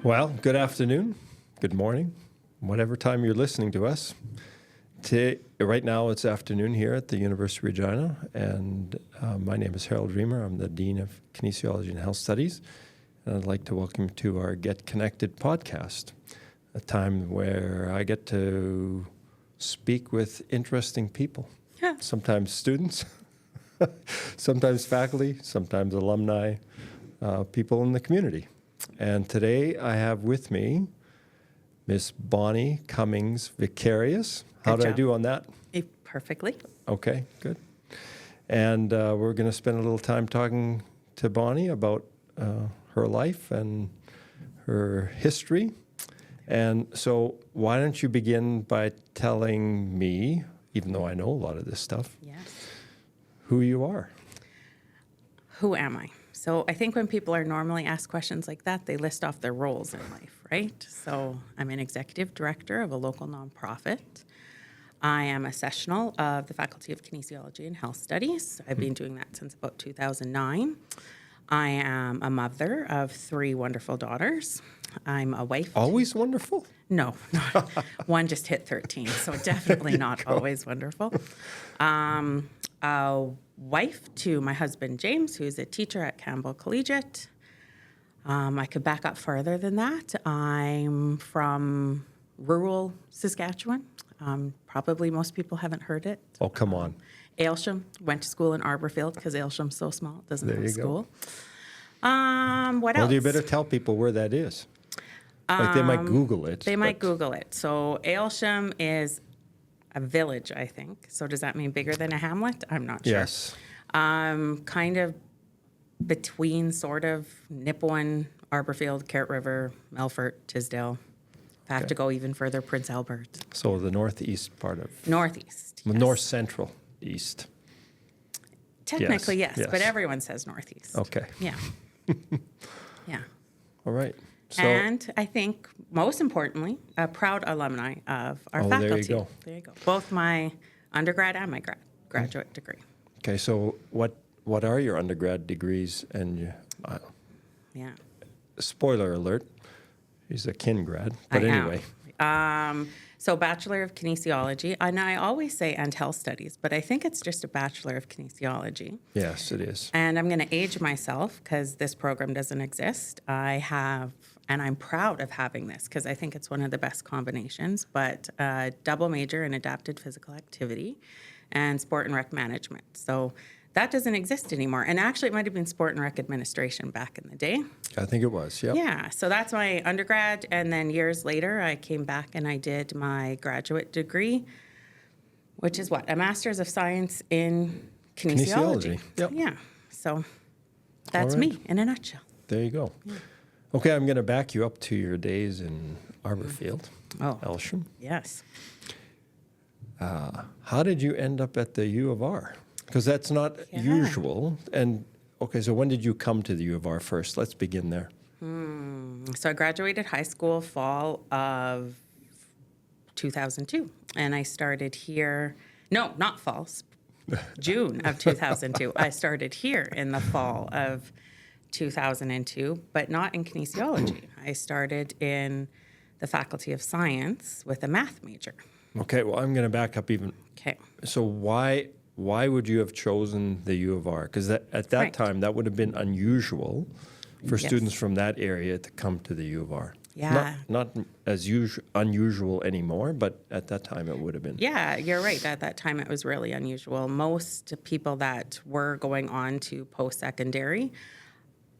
Well, good afternoon, good morning, whatever time you're listening to us. Right now it's afternoon here at the University of Regina, and my name is Harold Riemer. I'm the Dean of Kinesiology and Health Studies, and I'd like to welcome you to our Get Kinected podcast, a time where I get to speak with interesting people, sometimes students, sometimes faculty, sometimes alumni, people in the community. And today I have with me Miss Bonnie Cummings-Vickaryous. How did I do on that? Perfectly. Okay, good. And we're going to spend a little time talking to Bonnie about her life and her history. And so why don't you begin by telling me, even though I know a lot of this stuff, who you are? Who am I? So I think when people are normally asked questions like that, they list off their roles in life, right? So I'm an executive director of a local nonprofit. I am a sessional of the Faculty of Kinesiology and Health Studies. I've been doing that since about 2009. I am a mother of 3 wonderful daughters. I'm a wife. Always wonderful? No, not. One just hit 13, so definitely not always wonderful. A wife to my husband, James, who's a teacher at Campbell Collegiate. I could back up farther than that. I'm from rural Saskatchewan. Probably most people haven't heard it. Oh, come on. Aylsham. Went to school in Arborfield because Aylsham's so small. It doesn't have a school. What else? Well, you better tell people where that is. Like they might Google it. They might Google it. So Aylsham is a village, I think. So does that mean bigger than a hamlet? I'm not sure. Yes. Kind of between sort of Nipawin, Arborfield, Carrot River, Melfort, Tisdale. If I have to go even further, Prince Albert. So the northeast part of... Northeast, yes. North central east. Technically, yes, but everyone says northeast. Okay. Yeah. Yeah. All right. So, and I think, most importantly, a proud alumni of our faculty. There you go. There you go. Both my undergrad and my graduate degree. Okay, so what are your undergrad degrees? And Yeah. Spoiler alert, he's a kin grad. But anyway. So Bachelor of Kinesiology, and I always say and Health Studies, but I think it's just a Bachelor of Kinesiology. Yes, it is. And I'm going to age myself because this program doesn't exist. I have, and I'm proud of having this because I think it's one of the best combinations, but double major in adapted physical activity and sport and rec management. So that doesn't exist anymore. And actually, it might have been sport and rec administration back in the day. I think it was, yeah. Yeah, so that's my undergrad. And then years later, I came back and I did my graduate degree, which is what? A Master's of Science in Kinesiology. Yep. Yeah, so that's me in a nutshell. There you go. Yeah. Okay, I'm going to back you up to your days in Arborfield, Aylsham. Yes. How did you end up at the U of R? Because that's not usual. And okay, so when did you come to the U of R first? Let's begin there. So I graduated high school fall of 2002, and I started here. No, not fall. June of 2002. I started here in the fall of 2002, but not in kinesiology. I started in the Faculty of Science with a math major. Okay, well, I'm going to back up even. Okay. So why would you have chosen the U of R? Because at that time, that would have been unusual for students from that area to come to the U of R. Yeah. Not as unusual anymore, but at that time it would have been. Yeah, you're right. At that time, it was really unusual. Most people that were going on to post-secondary,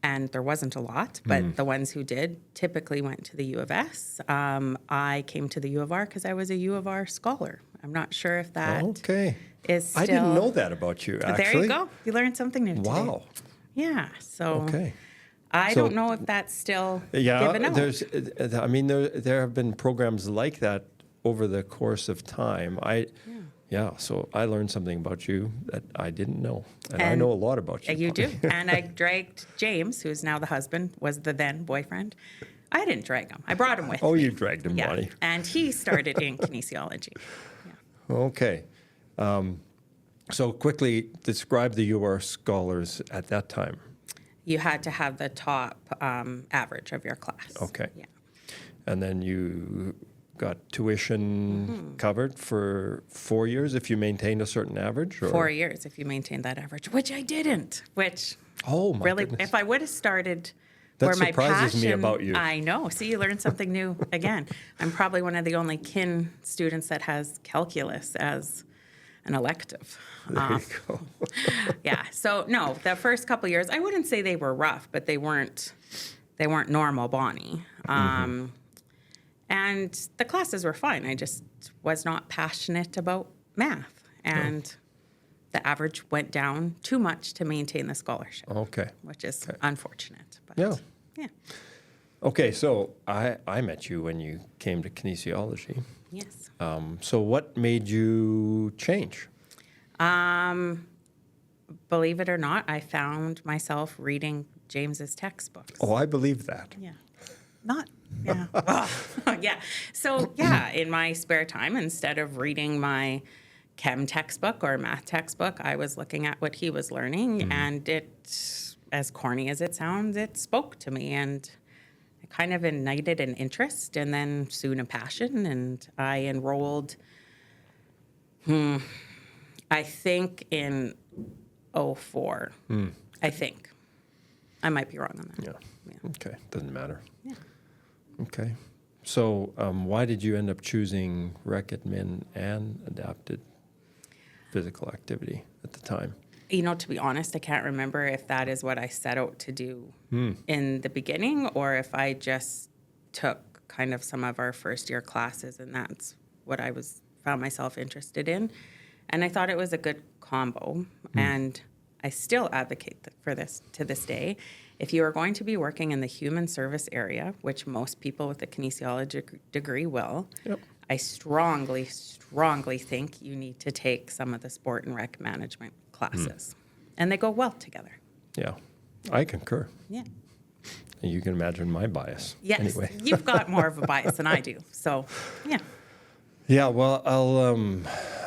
and there wasn't a lot, but the ones who did typically went to the U of S. I came to the U of R because I was a U of R scholar. I'm not sure if that is still... I didn't know that about you, actually. There you go. You learned something new today. Wow. Yeah, so... Okay. I don't know if that's still given out. There have been programs like that over the course of time. So I learned something about you that I didn't know. And I know a lot about you. You do. And I dragged James, who's now the husband, was the then boyfriend. I didn't drag him. I brought him with me. Oh, you dragged him, Bonnie. And he started in kinesiology. Yeah. Okay. So quickly describe the UR scholars at that time. You had to have the top average of your class. Okay. Yeah. And then you got tuition covered for 4 years if you maintained a certain average? Or? 4 years if you maintained that average, which I didn't, which Oh, my really, goodness. if I would have started That where my surprises me passion, about you. I know. See, you learn something new again. I'm probably one of the only kin students that has calculus as an elective. There you go. Yeah. So no, the first couple years, I wouldn't say they were rough, but they weren't normal Bonnie. And the classes were fine. I just was not passionate about math, and the average went down too much to maintain the scholarship. Okay. Which is unfortunate. But Yeah. yeah. Okay, so I met you when you came to kinesiology. Yes. So what made you change? Believe it or not, I found myself reading James's textbooks. Oh, I believe that. Yeah. Not, yeah. Yeah. So, yeah, in my spare time, instead of reading my chem textbook or math textbook, I was looking at what he was learning, and it, as corny as it sounds, it spoke to me, and it kind of ignited an interest and then soon a passion, and I enrolled, I think in 04. I think. I might be wrong on that. Yeah. Okay, doesn't matter. Yeah. Okay. So why did you end up choosing rec admin and adapted physical activity at the time? You know, to be honest, I can't remember if that is what I set out to do in the beginning, or if I just took kind of some of our first year classes and that's what I found myself interested in. And I thought it was a good combo. And I still advocate for this to this day. If you are going to be working in the human service area, which most people with a kinesiology degree will, I strongly, strongly think you need to take some of the sport and rec management classes. And they go well together. Yeah, I concur. Yeah. And you can imagine my bias. Yes, Anyway. you've got more of a bias than I do. So, yeah. Yeah, well,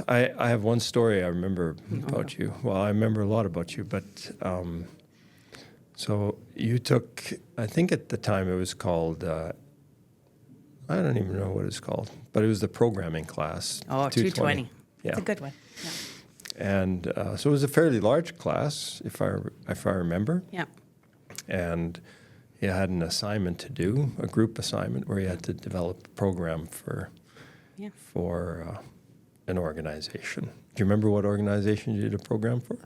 I have one story I remember about you. Well, I remember a lot about you, but so you took, I think at the time it was called, I don't even know what it's called, but it was the programming class. Oh, 220. Yeah. It's a good one. Yeah. And so it was a fairly large class, if I remember. Yeah. And you had an assignment to do, a group assignment, where you had to develop a program for an organization. Do you remember what organization you did a program for?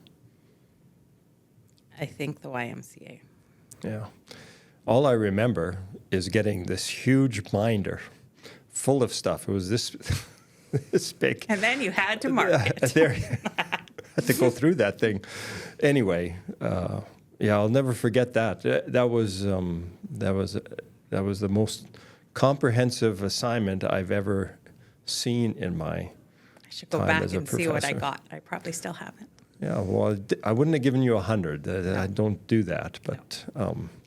I think the YMCA. Yeah. All I remember is getting this huge binder full of stuff. It was this big. And then you had to mark it. There, I had to go through that thing. Anyway, I'll never forget that. That was the most comprehensive assignment I've ever seen in my I should go time back as a and see what I professor. got. I probably still haven't. Yeah, well, I wouldn't have given you 100. I don't do that, but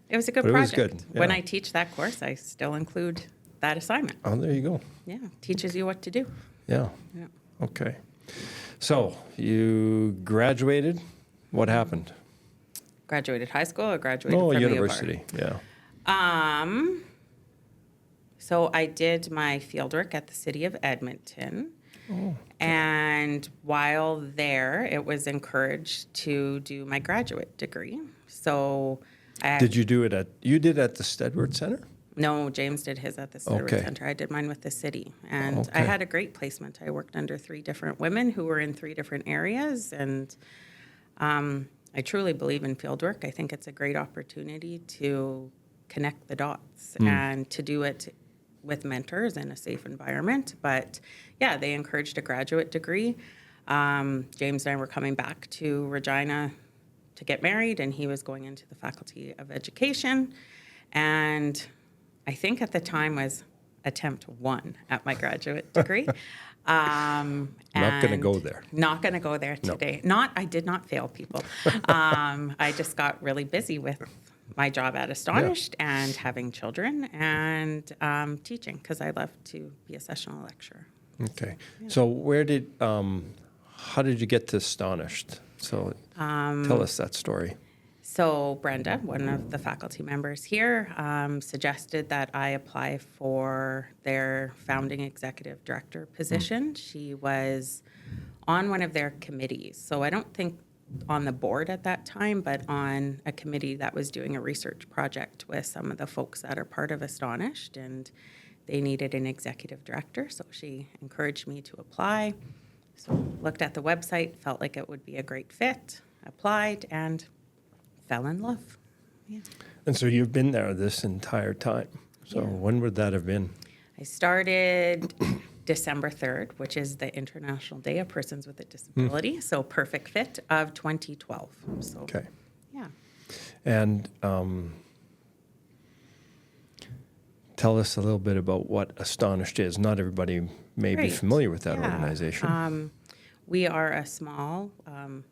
It was a good But it was project. good, When yeah. I teach that course, I still include that assignment. oh, there you go. Yeah, teaches you what to do. Yeah. Yeah. Okay. So you graduated. What happened? Graduated high school or graduated Oh, from university. Yeah. So I did my fieldwork at the city of Edmonton. Oh, And while there, it was encouraged to do my graduate degree. So Did you do it at the Stedward Center? No, James did his at the Stedward Okay. Center. I did mine with the city. And Okay. I had a great placement. I worked under 3 different women who were in 3 different areas. And I truly believe in fieldwork. I think it's a great opportunity to connect the dots and to do it with mentors in a safe environment. But yeah, they encouraged a graduate degree. James and I were coming back to Regina to get married, and he was going into the Faculty of Education. And I think at the time was attempt 1 at my graduate degree. Not going to go there. Not going to go there today. I did not fail, people. I just got really busy with my job at Astonished and having children and teaching, because I love to be a sessional lecturer. Okay. So how did you get to Astonished? So tell us that story. So Brenda, one of the faculty members here, suggested that I apply for their founding executive director position. She was on one of their committees. So I don't think on the board at that time, but on a committee that was doing a research project with some of the folks that are part of Astonished, and they needed an executive director. So she encouraged me to apply. So looked at the website, felt like it would be a great fit, applied, and fell in love. Yeah. And so you've been there this entire time. So when would that have been? I started December 3rd, which is the International Day of Persons with a Disability. So perfect fit of 2012. So, Okay. yeah. And tell us a little bit about what Astonished is. Not everybody may be Great. familiar with that Yeah. organization. We are a small,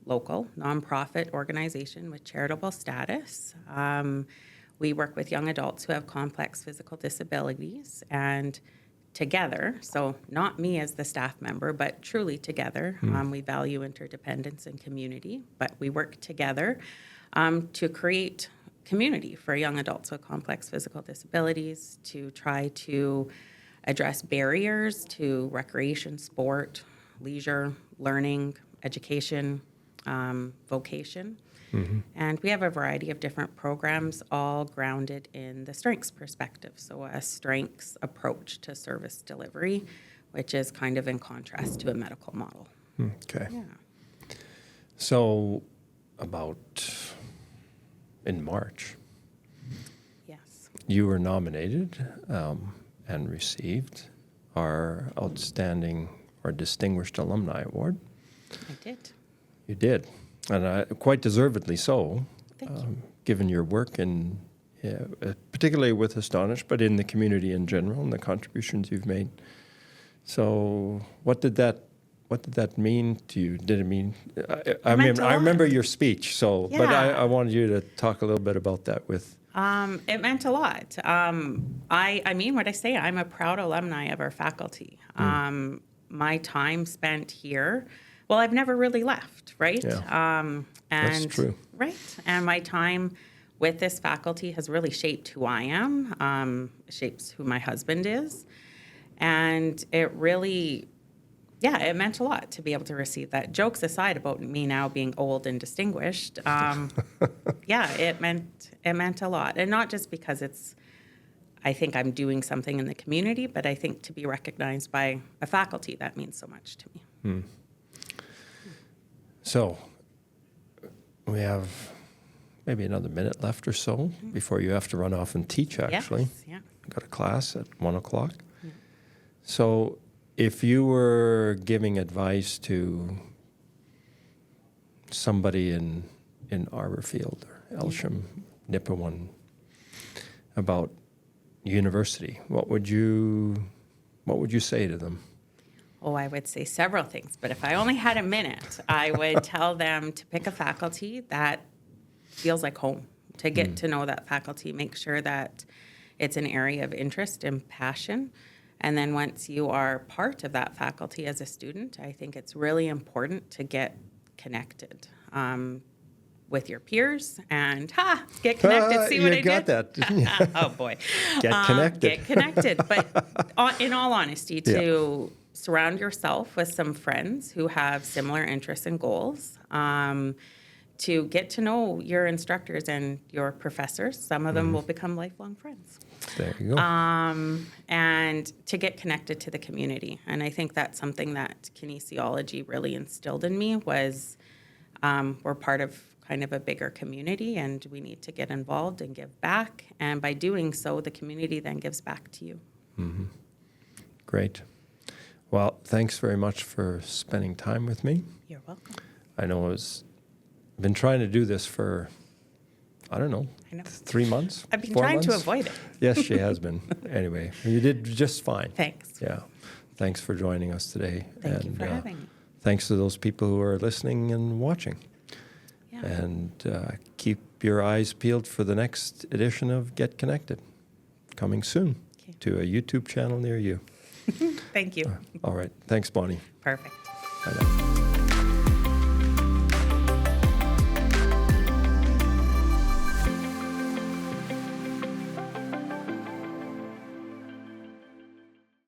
local, nonprofit organization with charitable status. We work with young adults who have complex physical disabilities, and together, so not me as the staff member, but truly together, we value interdependence and community, but we work together to create community for young adults with complex physical disabilities, to try to address barriers to recreation, sport, leisure, learning, education, vocation. And we have a variety of different programs, all grounded in the strengths perspective. So a strengths approach to service delivery, which is kind of in contrast to a medical model. Okay. Yeah. So about in March, Yes. you were nominated and received our outstanding or distinguished alumni award. I did. You did, and quite deservedly so, Thank you. given your work in, particularly with Astonished, but in the community in general and the contributions you've made. So, what did that mean to you? Did it mean? I remember your speech. So, but Yeah. I wanted you to talk a little bit about that with. It meant a lot. I mean what I say. I'm a proud alumni of our faculty. My time spent here, well, I've never really left, right? Yeah. And That's true. Right. And my time with this faculty has really shaped who I am, shapes who my husband is. And it really, it meant a lot to be able to receive that. Jokes aside about me now being old and distinguished, it meant a lot. And not just because I think I'm doing something in the community, but I think to be recognized by a faculty, that means so much to me. So, we have maybe another minute left or so before you have to run off and teach, actually. Yes, yeah. Got a class at 1:00. So, if you were giving advice to somebody in Arborfield or Elsham, Nipawin, about university, what would you say to them? Oh, I would say several things, but if I only had a minute, I would tell them to pick a faculty that feels like home, to get to know that faculty, make sure that it's an area of interest and passion. And then once you are part of that faculty as a student, I think it's really important to get connected with your peers and get connected. See what I did? You got that, didn't you? Oh boy, Get connected. Get connected. But in all honesty, to surround yourself with some friends who have similar interests and goals. To get to know your instructors and your professors. Some of them will become lifelong friends. There you go. And to get connected to the community. And I think that's something that kinesiology really instilled in me was we're part of kind of a bigger community and we need to get involved and give back. And by doing so, the community then gives back to you. Great. Well, thanks very much for spending time with me. You're welcome. I know been trying to do this for, I don't know, 3 months? I've been 4 trying to months? avoid it. Yes, she has been. Anyway, you did just fine. Thanks. Yeah. Thanks for joining us today. Thank you for having me. Thanks to those people who are listening and watching. Yeah. And keep your eyes peeled for the next edition of Get Kinected, coming soon to a YouTube channel near you. Thank you. All right. Thanks, Bonnie. Perfect. Bye now.